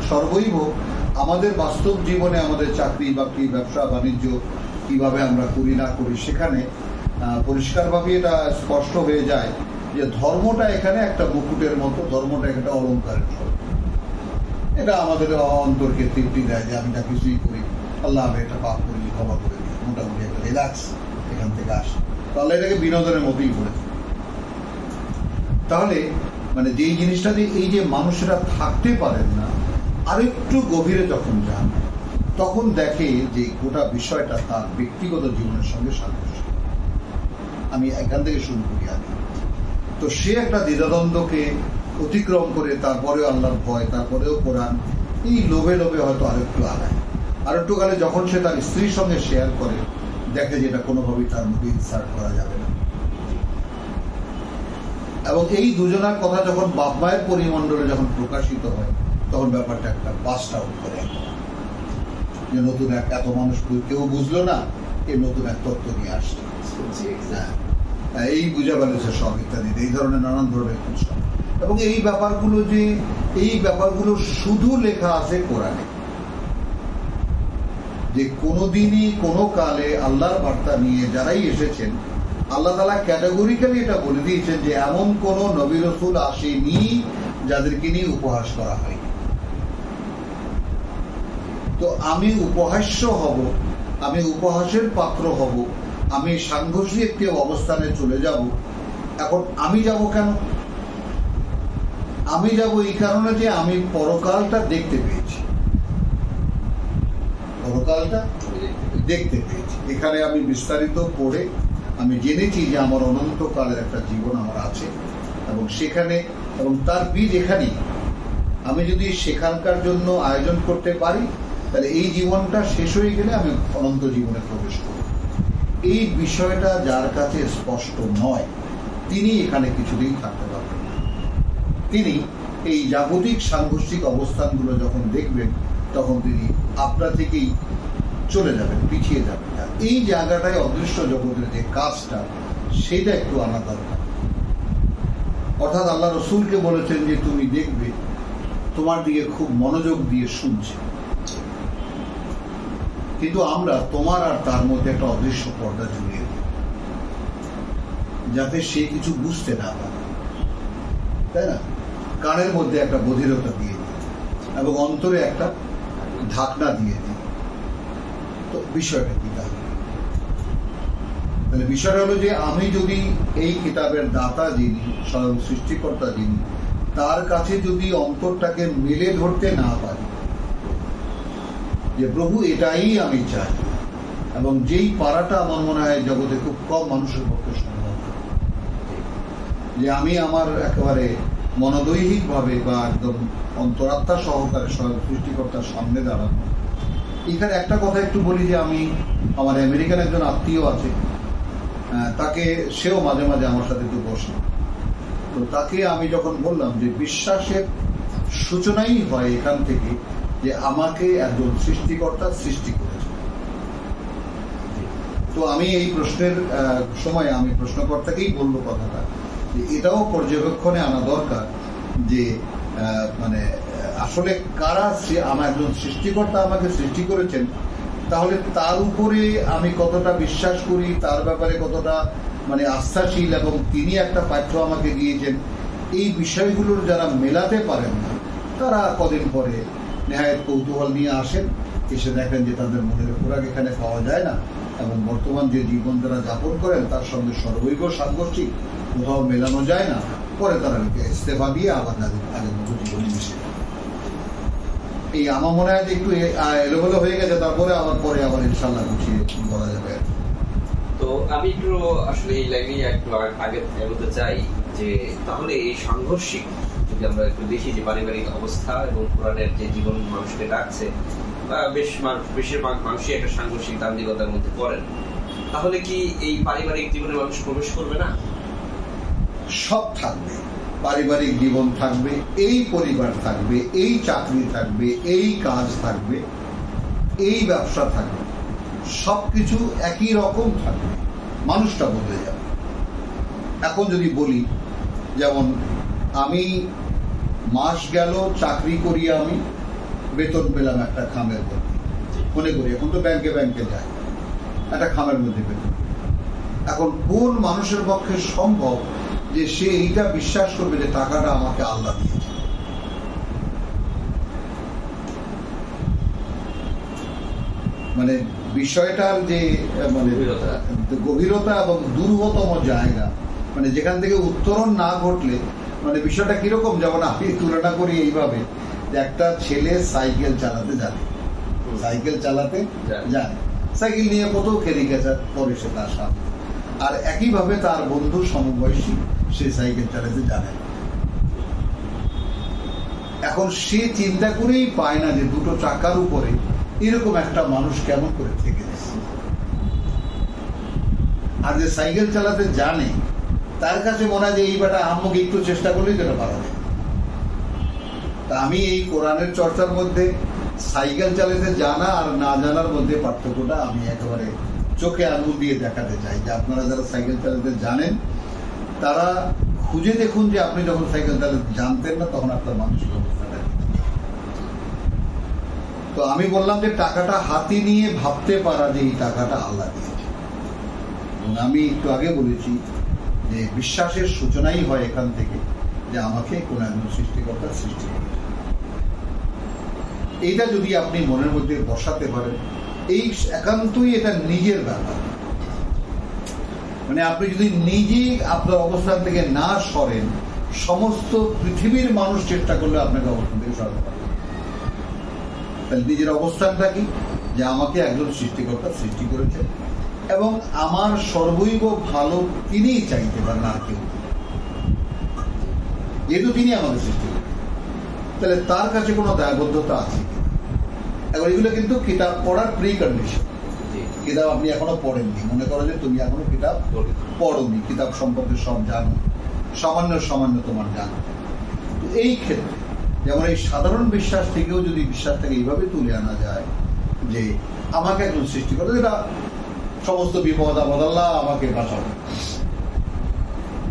সর্বৈব আমাদের বাস্তব জীবনে আমাদের চাকরি বাকরি ব্যবসা বাণিজ্য কিভাবে আমরা করি না করি, সেখানে পরিষ্কারভাবে এটা স্পষ্ট হয়ে যায় যে ধর্মটা এখানে একটা মুকুটের মতো, ধর্মটা একটা অলঙ্কারের মতো। এটা আমাদের অন্তরকে তৃপ্তি দেয় যে আমি যা কিছুই করি, আল্লাহ আমি এটা পাপ করি, ক্ষমা করে দিই, মোটামুটি একটা রিল্যাক্স এখান থেকে আসে। তাহলে এটাকে বিনোদনের মতোই করেছে। তাহলে মানে যেই জিনিসটা যে এই যে মানুষেরা থাকতে পারেন না, আরেকটু গভীরে যখন যান তখন দেখে যে গোটা বিষয়টা তার ব্যক্তিগত জীবনের সঙ্গে সাদৃশ্য। আমি এখান থেকে শুরু করি আগে। তো সে একটা দ্বিধাদ্বন্দ্বকে অতিক্রম করে তারপরেও আল্লাহর ভয়, তারপরেও কোরআন, এই লোভে হয়তো আরেকটু আগায়। আরেকটু গেলে যখন সে তার স্ত্রীর সঙ্গে শেয়ার করে, দেখে যে এটা কোনোভাবেই তার মধ্যে ইনসার্ট করা যাবে না। এবং এই দুজনার কথা যখন বাপ মায়ের পরিমণ্ডলে যখন প্রকাশিত হয়, তখন ব্যাপারটা একটা বাস্ট আউট করে, যে নতুন এক এত মানুষ কেউ বুঝলো না, এই নতুন এক তত্ত্ব নিয়ে আসছে, এই বুঝা বেলেছে সব ইত্যাদি, এই ধরনের নানান ধরনের কুৎসা। এবং এই ব্যাপারগুলো শুধু লেখা আছে কোরআনে, যে কোনোদিনই কোনো কালে আল্লাহর বার্তা নিয়ে যারাই এসেছেন, আল্লাহ তাআলা ক্যাটাগরিক্যালি এটা বলে দিয়েছেন যে এমন কোন নবী রাসূল আসেনি যাদেরকে নিয়ে উপহাস করা হয়। তো আমি উপহাস্য হব, আমি উপহাসের পাত্র হব, আমি সাংঘর্ষিক একটি অবস্থানে চলে যাব। এখন আমি যাব কেন? আমি যাব এই কারণে যে আমি পরকালটা দেখতে পেয়েছি, এখানে আমি বিস্তারিত পড়ে আমি জেনেছি যে আমার অনন্তকালের একটা জীবন আমার আছে, এবং সেখানে এবং তার বীজ এখানেই। আমি যদি সেখানকার জন্য আয়োজন করতে পারি, তাহলে এই জীবনটা শেষ হয়ে গেলে আমি অনন্ত জীবনে প্রবেশ করব। এই বিষয়টা যার কাছে স্পষ্ট নয়, তিনি এখানে কিছুতেই থাকতে পারবেন না। তিনি এই জাগতিক সাংঘর্ষিক অবস্থানগুলো যখন দেখবেন, তখন তিনি আপনা থেকেই চলে যাবেন, পিছিয়ে যাবেন। এই জায়গাটায় অদৃশ্য জগতের যে কাজটা, সেটা একটু আনা দরকার। অর্থাৎ আল্লাহ রসুলকে বলেছেন যে তুমি দেখবে তোমার দিকে খুব মনোযোগ দিয়ে শুনছে, কিন্তু আমরা তোমার আর তার মধ্যে একটা অদৃশ্য পর্দা ঝুলিয়ে দিই যাতে সে কিছু বুঝতে না পারে, তাই না? কানের মধ্যে একটা বধিরতা দিয়ে দিই এবং অন্তরে একটা ঢাকনা দিয়ে দিই। তো বিষয়টা কি তাহলে? বিষয়টা হলো যে আমি যদি এই কিতাবের দাতা যিনি, স্বয়ং সৃষ্টিকর্তা যিনি, তার কাছে যদি অন্তরটাকে মেলে ধরতে না পারি যে প্রভু এটাই আমি চাই, এবং যেই পারাটা আমার মনে হয় জগতে খুব কম মানুষের পক্ষে সম্ভব, যে আমি আমার একেবারে মনোদৈহিক ভাবে বা একদম অন্তরাত্মা সহকারে স্বয়ং সৃষ্টিকর্তার সামনে দাঁড়ানো। এখানে একটা কথা একটু বলি যে আমি আমার আমেরিকান একজন আত্মীয় আছে, তাকে সেও মাঝে মাঝে আমার সাথে একটু বসে, তো তাকে আমি যখন বললাম যে বিশ্বাসের সূচনাই হয় এখান থেকে যে আমাকে একজন সৃষ্টিকর্তা সৃষ্টি করেছে। তো আমি এই প্রশ্নের সময় আমি প্রশ্নকর্তাকেই বলবো কথাটা যে এটাও পর্যবেক্ষণে আনা দরকার যে মানে আসলে কারা আমার একজন সৃষ্টিকর্তা আমাকে সৃষ্টি করেছেন, তাহলে তার উপরে আমি কতটা বিশ্বাস করি, তার ব্যাপারে কতটা মানে আস্থাশীল, এবং তিনি একটা পাঠ্য আমাকে দিয়েছেন, এই বিষয়গুলোর যারা মেলাতে পারেন না তারা কদিন পরে নেহায়েত কৌতূহল নিয়ে আসেন, এসে দেখেন যে তাদের মনের খোরাক এখানে পাওয়া যায় না, এবং বর্তমান যে জীবন তারা যাপন করেন তার সঙ্গে সর্বৈব সাংঘর্ষিক, কোথাও মেলানো যায় না। পরে তারা ইস্তেফা দিয়ে আবার তাদের আগের মতো জীবনে মিশে। এই আমার মনে হয় যে একটু এলোমেলো হয়ে গেছে, তারপরে পরে আবার ইনশাল্লাহ গুছিয়ে বলা যাবে। তো আমি একটু আসলে এই লাইনে একটু আগে এগোতে চাই যে তাহলে এই সাংঘর্ষিক যদি আমরা একটু দেখি যে পারিবারিক অবস্থা এবং কোরআনের যে জীবন মানুষকে ডাকছে, বা বেশিরভাগ মানুষই একটা সাংঘর্ষিক দান্দিকতার মধ্যে পড়েন, তাহলে কি এই পারিবারিক জীবনে মানুষ প্রবেশ করবে না? সব থাকবে, পারিবারিক জীবন থাকবে, এই পরিবার থাকবে, এই চাকরি থাকবে, এই কাজ থাকবে, এই ব্যবসা থাকবে, সবকিছু একই রকম থাকবে, মানুষটা বদলে যাবে। এখন যদি বলি, যেমন আমি মাস গেল চাকরি করি, আমি বেতন পেলাম একটা খামের মধ্যে, মনে করি এখন তো ব্যাংকে যায়, একটা খামের মধ্যে বেতন। এখন কোন মানুষের পক্ষে সম্ভব যে সে এইটা বিশ্বাস করবে যে টাকাটা আমাকে আল্লাহ দিয়েছে? মানে বিষয়টার যে মানে গভীরতা এবং দুর্গতম জায়গা, মানে যেখান থেকে উত্তরণ না ঘটলে মানে বিষয়টা কিরকম, যেমন আমি তুলনা করি এইভাবে যে একটা ছেলে সাইকেল চালাতে জানে, সাইকেল নিয়ে কত খেলিকেচা করে সে তার সামনে, আর একইভাবে তার বন্ধু সমবয়সী সে সাইকেল চালাতে জানে। এখন সে চিন্তা করেই পায় না যে দুটো চাকার উপরে এরকম একটা মানুষ কেমন করে থেকে যাচ্ছে। আর যে সাইকেল চালাতে জানে তার কাছে মনে হয় যে এই বেটা আমাকে একটু চেষ্টা করলেই যেটা পারা যায়। তা আমি এই কোরআনের চর্চার মধ্যে সাইকেল চালাতে জানা আর না জানার মধ্যে পার্থক্যটা আমি একেবারে চোখে আঙুল দিয়ে দেখাতে চাই যে আপনারা যারা সাইকেল চালাতে জানেন তারা খুঁজে দেখুন যে আপনি যখন সাইকেল চালাতে জানতেন না তখন আপনার মানসিক অবস্থাটা। তো আমি বললাম যে টাকাটা হাতে নিয়ে ভাবতে পারা যে এই টাকাটা আল্লাহ দিয়েছে, এবং আমি একটু আগে বলেছি যে বিশ্বাসের সূচনাই হয় এখান থেকে যে আমাকে কোন একজন সৃষ্টিকর্তা সৃষ্টি করেছে। এইটা যদি আপনি মনের মধ্যে বসাতে পারেন, এই একান্তই এটা নিজের ব্যাপার। মানে আপনি যদি নিজে আপনার অবস্থান থেকে না সরেন, সমস্ত পৃথিবীর মানুষ চেষ্টা করলে আপনাকে অবস্থান থেকে সরাতে পারবে। তাহলে নিজের অবস্থানটা কি, যে আমাকে একজন সৃষ্টিকর্তা সৃষ্টি করেছে এবং আমার সর্বৈব ভালো তিনিই চাইতে পারেন, আর কেউ। যেহেতু তিনি আমাকে সৃষ্টি করেন, তাহলে তার কাছে কোনো দায়বদ্ধতা আছে। এবার এগুলো কিন্তু কিতাব পড়ার প্রি কন্ডিশন। কিতাব আপনি এখনো পড়েননি, মনে করো যে তুমি এখনো কিতাব পড়োনি, কিতাব সম্পর্কে সব জানো, সামান্য তোমার জানো। তো এই ক্ষেত্রে যেমন এই সাধারণ বিশ্বাস থেকেও যদি বিশ্বাসটাকে এইভাবে তুলে আনা যায় যে আমাকে একজন সৃষ্টি করে, এটা সমস্ত বিপদ আপদ আল্লাহ আমাকে বাঁচাবে,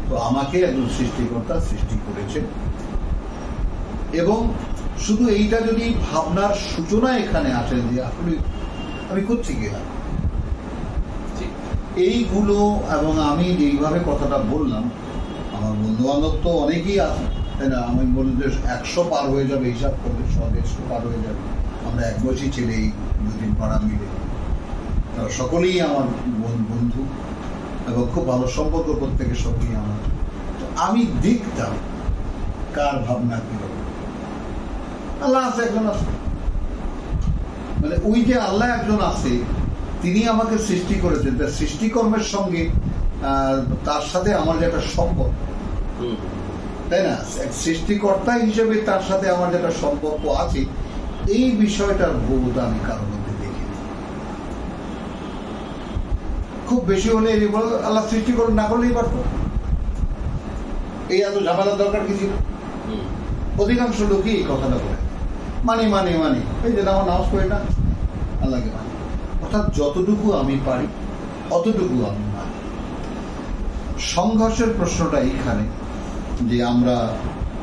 তো আমাকে একজন সৃষ্টিকর্তা সৃষ্টি করেছেন। এবং শুধু এইটা যদি ভাবনার সূচনা এখানে আসে যে আসলে আমি করছি কিনা এইগুলো, এবং আমি যেইভাবে কথাটা বললাম, আমার বন্ধু বান্ধব তো অনেকেই আছে, তাই না? আমি বলি যে 100 পার হয়ে যাবে, হিসাব করলে 100-150 পার হয়ে যাবে। আমরা এক বয়সী ছেলে, এই 2-3 পাড়া মিলে, তারা সকলেই আমার বন্ধু এবং খুব ভালো সম্পর্ক, প্রত্যেকের সঙ্গেই আমার। তো আমি দেখতাম কার ভাবনা কিরকম। আল্লাহ আছে, একজন আছে, মানে ওই যে আল্লাহ একজন আছে, তিনি আমাকে সৃষ্টি করেছেন। তার সৃষ্টিকর্মের সঙ্গে তার সাথে আমার যে একটা সম্পর্ক, তাই না? সৃষ্টিকর্তা হিসেবে তার সাথে আমার যে একটা সম্পর্ক আছে, এই বিষয়টার বোধ আমি কারোর মধ্যে দেখি। খুব বেশি হলে আল্লাহ সৃষ্টি করে না করলেই পারত, এই এত ঝামেলার দরকার কি ছিল? অধিকাংশ লোকই এই কথাটা বলে মানি, এই যে আমার নামাজ পড়ে না, আল্লাহকে মানি। অর্থাৎ যতটুকু আমি পারি অতটুকু আমি মানি। সংঘর্ষের প্রশ্নটা এইখানে যে আমরা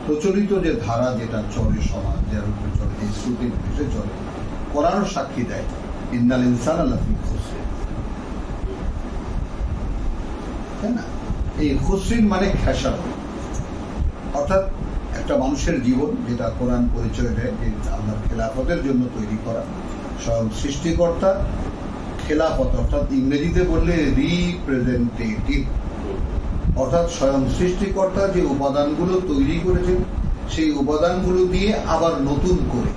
প্রচলিত যে ধারা যেটা চলে, সমাজ যার উপরে চলে, যে শ্রুতির ভেসে চলে, কোরআনও সাক্ষী দেয়, ইন্নাল ইনসানা লাফি খুসর, তাই না? এই খুসরিন মানে খেসার, অর্থাৎ একটা মানুষের জীবন যেটা কোরআন পরিচয় দেয় যে আল্লাহর খেলাফতের জন্য তৈরি করা, স্বয়ং সৃষ্টিকর্তা খেলাফত, অর্থাৎ ইংরেজিতে বললে রিপ্রেজেন্টেটিভ, অর্থাৎ স্বয়ং সৃষ্টিকর্তা যে উপাদানগুলো তৈরি করেছেন, সেই উপাদানগুলো দিয়ে আবার নতুন করে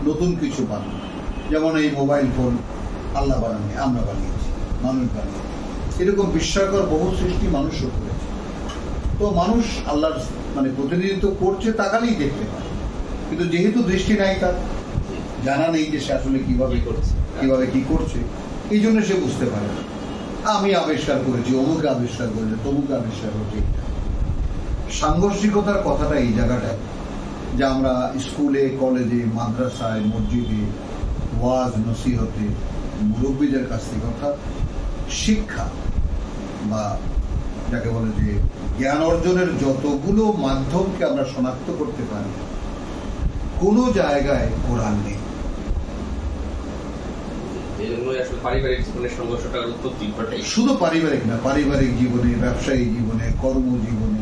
নতুন কিছু বানানো। যেমন এই মোবাইল ফোন আল্লাহ বানাননি, আমরা বানিয়েছি, মানুষ বানিয়েছি। এরকম বিস্ময়কর বহু সৃষ্টি মানুষও করেছে। তো মানুষ আল্লাহর মানে প্রতিনিধিত্ব করছে, তাকালেই দেখতে পায়, কিন্তু যেহেতু দৃষ্টি নাই, তার জানা নেই যে সে আসলে কিভাবে কি করছে, এই জন্য সে বুঝতে পারে না। আমি আবিষ্কার করেছি, অমুকে আবিষ্কার করেছে, তমুকে আবিষ্কার করছে। সাংঘর্ষিকতার কথাটা এই জায়গাটায়, যে আমরা স্কুলে, কলেজে, মাদ্রাসায়, মসজিদে, ওয়াজ নসিহতে, মুরব্বীদের কাছ থেকে, অর্থাৎ শিক্ষা বা যাকে বলে যে জ্ঞান অর্জনের যতগুলো মাধ্যমকে আমরা শনাক্ত করতে পারি, কোনো জায়গায় কোরআন নেই। শুধু পারিবারিক না, পারিবারিক জীবনে, ব্যবসায়িক জীবনে, কর্মজীবনে,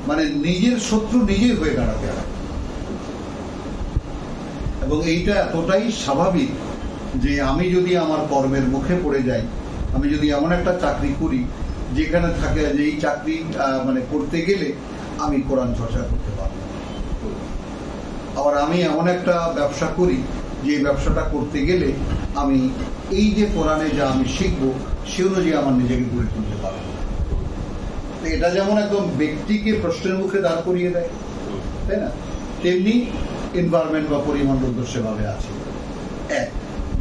মানে নিজের শত্রু নিজেই হয়ে দাঁড়াতে হয়। এবং এইটা এতটাই স্বাভাবিক যে আমি যদি আমার কর্মের মুখে পড়ে যাই, আমি যদি এমন একটা চাকরি করি যেখানে থাকে যে এই চাকরি মানে করতে গেলে আমি কোরআন চর্চা করতে পারবো, আবার আমি এমন একটা ব্যবসা করি যে ব্যবসাটা করতে গেলে আমি এই যে কোরআনে যা আমি শিখবো সে অনুযায়ী আমার নিজেকে গড়ে তুলতে পারবো। এটা যেমন একদম ব্যক্তিকে প্রশ্নের মুখে দাঁড় করিয়ে দেয়, তাই না? তেমনি এনভায়রনমেন্ট বা পরিমণ্ডল সেভাবে আছে। এক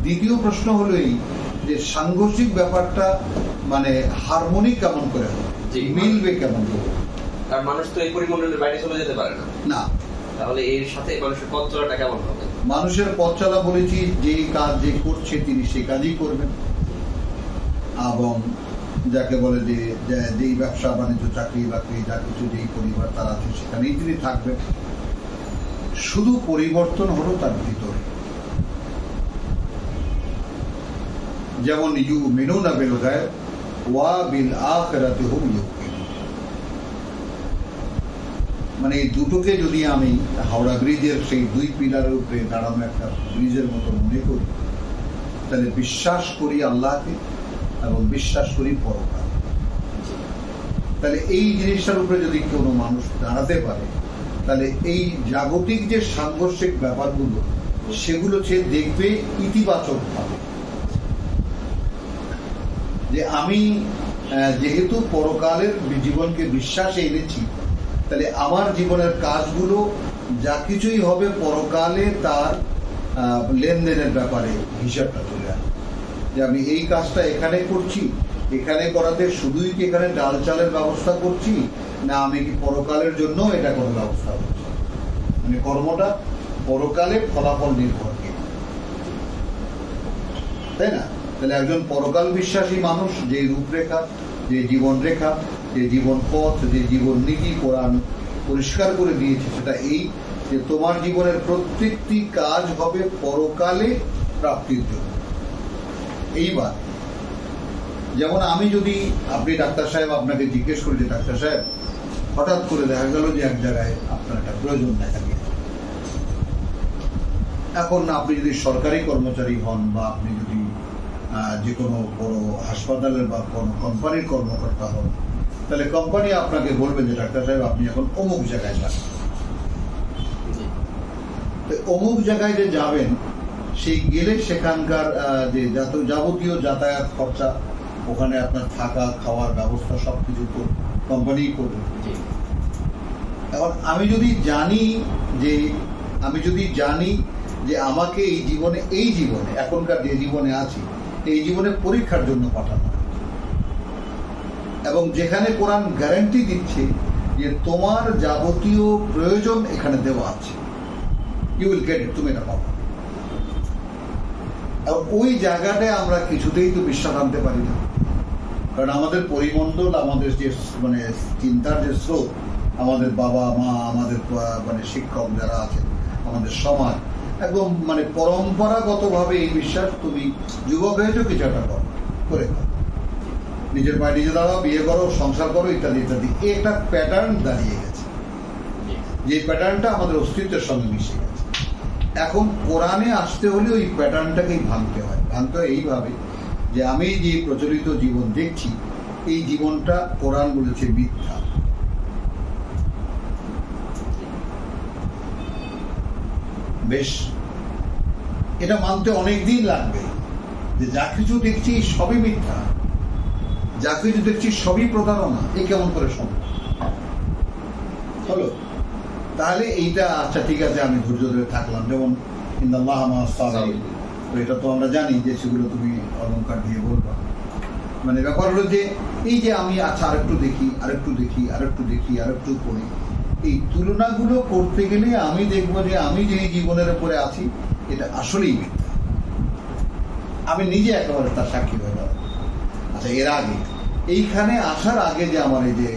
দ্বিতীয় প্রশ্ন হলো এই যে সাংঘর্ষিক ব্যাপারটা মানে হারমোনিক কেমন করে হবে, মিলবে কেমন করে? কারণ মানুষ তো এই পরিমণ্ডলের বাইরে চলে যেতে পারে না। তাহলে এর সাথে মানুষের পথ চলাটা কেমন হবে? মানুষের পথ চলা বলেছি, যে কাজ যে করছে তিনি সে কাজই করবেন, এবং যাকে বলে যে যেই ব্যবসা বাণিজ্য, চাকরি বাকরি, যা কিছু যেই পরিবার তার আছে সেখানেই তিনি থাকবেন। শুধু পরিবর্তন হলো তার ভিতরে। যেমন ইউমিনুনা বিল গায়ব ওয়া বিল আখিরাতি হুম ইউকিনুন, মানে এই দুটোকে যদি আমি হাওড়া ব্রিজের সেই দুই পিলারের উপরে দাঁড়ানো একটা ব্রিজের মতো মনে করি, তাহলে বিশ্বাস করি আল্লাহকে এবং বিশ্বাস করি পরকাল। তাহলে এই জিনিসটার উপরে যদি কোনো মানুষ দাঁড়াতে পারে, তাহলে এই জাগতিক যে সাংঘর্ষিক ব্যাপারগুলো সেগুলো সে দেখবে ইতিবাচক ভাবে, যে আমি যেহেতু পরকালের জীবনকে বিশ্বাসে এনেছি, তাহলে আমার জীবনের কাজগুলো যা কিছুই হবে পরকালে তার লেনদেনের ব্যাপারে হিসাবটা চলে আসে, যে আমি এই কাজটা এখানে করছি, এখানে করাতে শুধুই কি এখানে ডাল চালের ব্যবস্থা করছি, না আমি কি পরকালের জন্য এটা কোনো ব্যবস্থা করছি, মানে কর্মটা পরকালে ফলাফল নির্ভর কিনা, তাই না? তাহলে একজন পরকাল বিশ্বাসী মানুষ যে রূপরেখা, যে জীবন রেখা, যে জীবন পথ, যে জীবন নীতি কোরআন পরিষ্কার করে দিয়েছে, সেটা এই যে তোমার জীবনের প্রত্যেকটি কাজ হবে পরকালে প্রাপ্তির জন্য। এইবার যেমন আমি যদি, আপনি ডাক্তার সাহেব, আপনাকে জিজ্ঞেস করি যে ডাক্তার সাহেব হঠাৎ করে দেখা গেল যে এক জায়গায় আপনার একটা প্রয়োজন দেখা গিয়েছে, এখন আপনি যদি সরকারি কর্মচারী হন বা আপনি যদি যে কোনো বড় হাসপাতালের বা কোনো কোম্পানির কর্মকর্তা হন, তাহলে কোম্পানি আপনাকে বলবে যে ডাক্তার সাহেব আপনি এখন অমুক জায়গায় যান। অমুক জায়গায় যে যাবেন, সেই গেলে সেখানকার যে যাবতীয় যাতায়াত খরচা, ওখানে আপনার থাকা খাওয়ার ব্যবস্থা সবকিছু তো কোম্পানি করবে। এখন আমি যদি জানি যে আমাকে এই জীবনে এখনকার যে জীবনে আছি, এই জীবনে পরীক্ষার জন্য পাঠানো, এবং যেখানে কোরআন গ্যারান্টি দিচ্ছে যে তোমার যাবতীয় প্রয়োজন এখানে দেওয়া আছে, ইউ উইল গেট ইট, তুমি এটা পাবো। এবং ওই জায়গাটায় আমরা কিছুতেই তো বিশ্বাস আনতে পারি না, কারণ আমাদের পরিমণ্ডল, আমাদের যে চিন্তার যে স্রোত, আমাদের বাবা মা, আমাদের শিক্ষক যারা আছেন, আমাদের সমাজ একদম পরম্পরাগতভাবে এই বিশ্বাস, তুমি যুবক হয়েছো কিছু একটা করে খাও, নিজের পায়ে নিজে দাঁড়াও, বিয়ে করো, সংসার করো, ইত্যাদি ইত্যাদি। এই একটা প্যাটার্ন দাঁড়িয়ে গেছে, যে প্যাটার্নটা আমাদের অস্তিত্বের সঙ্গে মিশে গেছে। এখন কোরআনে আসতে হলে ওই প্যাটার্নটাকেই ভাঙতে হয় এইভাবে যে আমি যে প্রচলিত জীবন দেখছি, এই জীবনটা কোরআন বলেছে মিথ্যা। বেশ, এটা মানতে অনেক দিন লাগবে যে যা কিছু দেখছি সবই মিথ্যা, যা কিছু দেখছি সবই প্রতারণা। এ কেমন করে সম্ভব হলো? তাহলে এইটা আচ্ছা ঠিক আছে, আমি ধৈর্য ধরে থাকলাম, যেমন এটা তো আমরা জানি যে সেগুলো তুমি অলংকার দিয়ে বলবা। ব্যাপার হলো যে এই যে আমি আচ্ছা আরেকটু দেখি পড়ি, এই তুলনাগুলো করতে গেলে আমি দেখবো যে আমি যে জীবনের উপরে আছি এটা আসলেই মিথ্যা। আমি নিজে একেবারে তার সাক্ষী হয়ে যাবো। আচ্ছা, এর আগে এইখানে আসার আগে যে আমার এই যে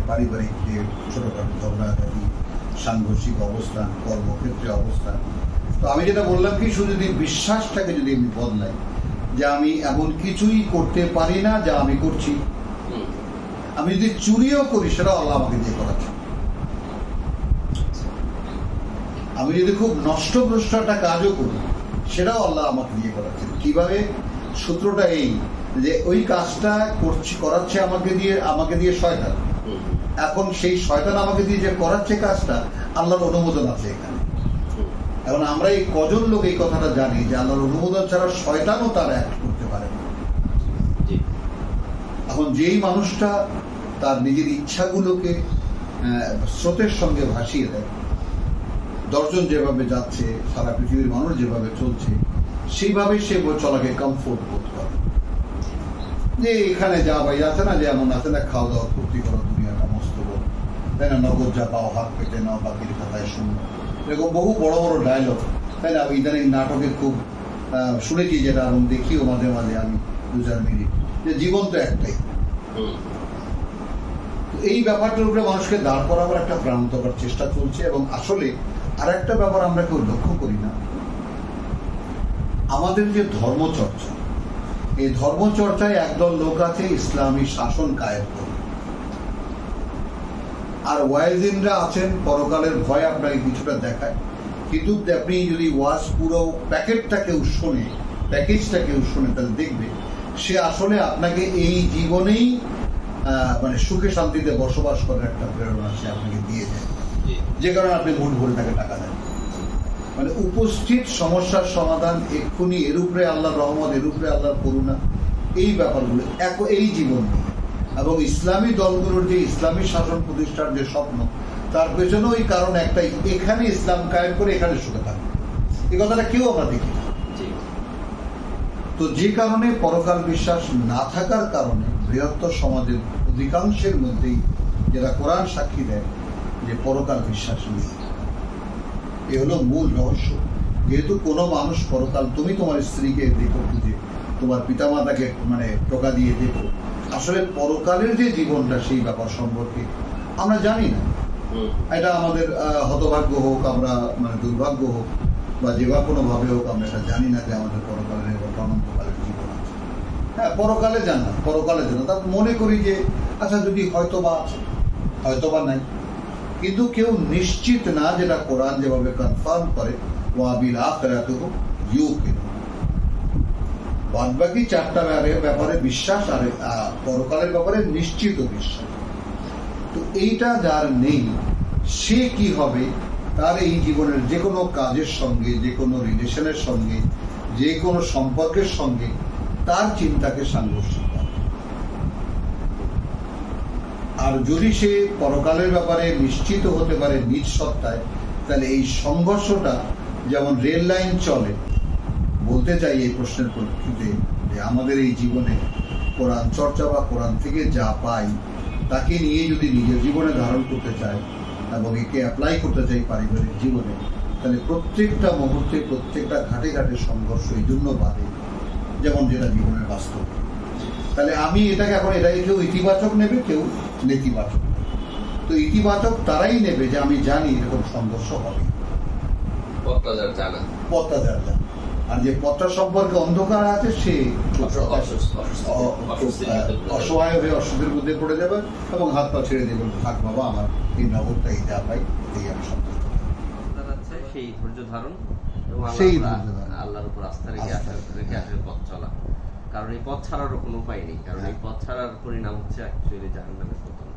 পারিবারিক যে ছোটখাটো ঝগড়াঝাটি, সাংঘর্ষিক অবস্থান, কর্মক্ষেত্রে অবস্থান, তো আমি যেটা বললাম কি, শুধু যদি বিশ্বাসটাকে যদি আমি বদলাই যে আমি এমন কিছুই করতে পারি না যা আমি করছি, আমি যদি চুরিও করি সেটাও আল্লাহ আমাকে দিয়ে করাচ্ছে, আমি যদি খুব নষ্টভ্রষ্ট একটা কাজও করি সেটাও আল্লাহ আমাকে দিয়ে করাচ্ছে। কিভাবে? সূত্রটা এই যে ওই কাজটা করাচ্ছে আমাকে দিয়ে শয়তান। এখন সেই শয়তান আমাকে দিয়ে যে করাচ্ছে কাজটা, আল্লাহর অনুমোদন আছে এখানে। এখন আমরা এই কজন লোক এই কথাটা জানি যে আল্লাহর অনুমোদন ছাড়া শয়তানও তার অ্যাক্ট করতে পারে না। এখন যেই মানুষটা তার নিজের ইচ্ছাগুলোকে স্রোতের সঙ্গে ভাসিয়ে দেয়, দর্জন যেভাবে যাচ্ছে, সারা পৃথিবীর মানুষ যেভাবে চলছে, সেইভাবে সে চলাকে কমফোর্ট বোধ করে, যে এখানে যা ভাই আছে না, যে এমন আছে না, খাওয়া দাওয়া ফুর্তি করো, দুনিয়াটা মস্ত বড়, তাই না, নগদ যা পাও হাত পেতে নাও, বাকির কথায় শুনো, এরকম বহু বড় বড় ডায়লগ, তাই না? ইদানিং নাটকে খুব শুনেছি, যেটা এবং দেখিও মাঝে মাঝে আমি 2-4 মিনিট, যে জীবন তো একটাই। এই ব্যাপারটার উপরে মানুষকে দাঁড় করাবার একটা ভ্রান্তকর চেষ্টা চলছে। এবং আসলে আর একটা ব্যাপার আমরা কেউ লক্ষ্য করি না, আমাদের যে ধর্মচর্চা, এই ধর্মচর্চায় একদল লোক আছে ইসলামী শাসন কায়েম করে, আর ওয়াইজিনরা আছেন পরকালের ভয় আপনাকে কিছুটা দেখায়, কিন্তু আপনি যদি ওয়াজ পুরো প্যাকেজটা কেউ শোনে, তাহলে দেখবে সে আসলে আপনাকে এই জীবনেই সুখে শান্তিতে বসবাস করার একটা প্রেরণা সে আপনাকে দিয়ে দেয়, যে কারণে আপনি মন ভরে তাকে টাকা দেন। উপস্থিত সমস্যার সমাধান এক্ষুনি, এর উপরে আল্লাহর রহমত, এর উপরে আল্লাহর করুণা, এই ব্যাপারগুলো এই জীবন নিয়ে। এবং ইসলামী দলগুলোর যে ইসলামী শাসন প্রতিষ্ঠার যে স্বপ্ন, তার পেছনে ওই কারণ একটাই, এখানে ইসলাম কায়েম করে এখানে সুখে থাকবে। এই কথাটা কেউ আমরা দেখি না। তো যে কারণে পরকাল বিশ্বাস না থাকার কারণে বৃহত্তর সমাজের অধিকাংশের মধ্যেই, যারা কোরআন সাক্ষী দেয়, যে পরকাল বিশ্বাস নেই। এ হলো মূল রহস্য। যেহেতু কোনো মানুষ পরকাল, তুমি তোমার স্ত্রীকে দেখো খুঁজে, তোমার পিতামাতাকে টোকা দিয়ে দেখো, আসলে পরকালের যে জীবনটা সেই ব্যাপার সম্পর্কে আমরা জানি না। এটা আমাদের হতভাগ্য হোক, আমরা মানে দুর্ভাগ্য হোক, বা যে বা কোনো ভাবে হোক, আমরা এটা জানি না যে আমাদের পরকালের অনন্তকালের জীবন আছে। হ্যাঁ, পরকালে জানা, পরকালের জন্য তার মনে করি যে আচ্ছা যদি হয়তো বা আছে, হয়তো বা নাই, কিন্তু কেউ নিশ্চিত না, যেটা কোরআন যেভাবে কনফার্ম করে ওয়া বিল আখিরাতিহি ইউকিনুন। বাদ বাকি চারটা ব্যাপারে বিশ্বাস, আর পরকালের ব্যাপারে নিশ্চিত বিশ্বাস। তো এইটা যার নেই, সে কি হবে, তার এই জীবনের যে কোনো কাজের সঙ্গে, যে কোনো রিলেশনের সঙ্গে, যে কোনো সম্পর্কের সঙ্গে তার চিন্তাকে সাংঘর্ষিক হবে। আর যদি সে পরকালের ব্যাপারে নিশ্চিত হতে পারে নিজ সত্তায়, তাহলে এই সংঘর্ষটা যেমন রেল লাইন চলে, বলতে চাই এই প্রশ্নের প্রেক্ষিতে যে আমাদের এই জীবনে কোরআন চর্চা বা কোরআন থেকে যা পাই তাকে নিয়ে যদি নিজের জীবনে ধারণ করতে চাই এবং একে অ্যাপ্লাই করতে চাই পারিবারিক জীবনে, তাহলে প্রত্যেকটা মুহূর্তে, প্রত্যেকটা ঘাটে ঘাটে সংঘর্ষ এই জন্য বাড়ে, যেমন যেটা জীবনের বাস্তব। তাহলে আমি এটাকে এখন, এটাকে কেউ ইতিবাচক নেবে, কেউ নেতিবাচক নেবে। তো ইতিবাচক তারাই নেবে যে আমি জানি এরকম সংঘর্ষ হবে, পথটা যার জানা। আর যে পথটা সম্পর্কে অন্ধকার আছে সে অসহায় হয়ে অসুখের মধ্যে পড়ে যাবে এবং হাত পা ছেড়ে দেবে, থাক বাবা, আমার এই নগরটাই যা পাই এই আমি সন্তুষ্ট। সেই ধৈর্য ধারণ এবং আল্লাহর উপর আস্থা রেখে আসলে পথ চলা, কারণ এই পথ ছাড়ারও কোনো উপায় নেই, কারণ এই পথ ছাড়ার পরিণাম হচ্ছে অ্যাকচুয়ালি জাহান্নামের পতন।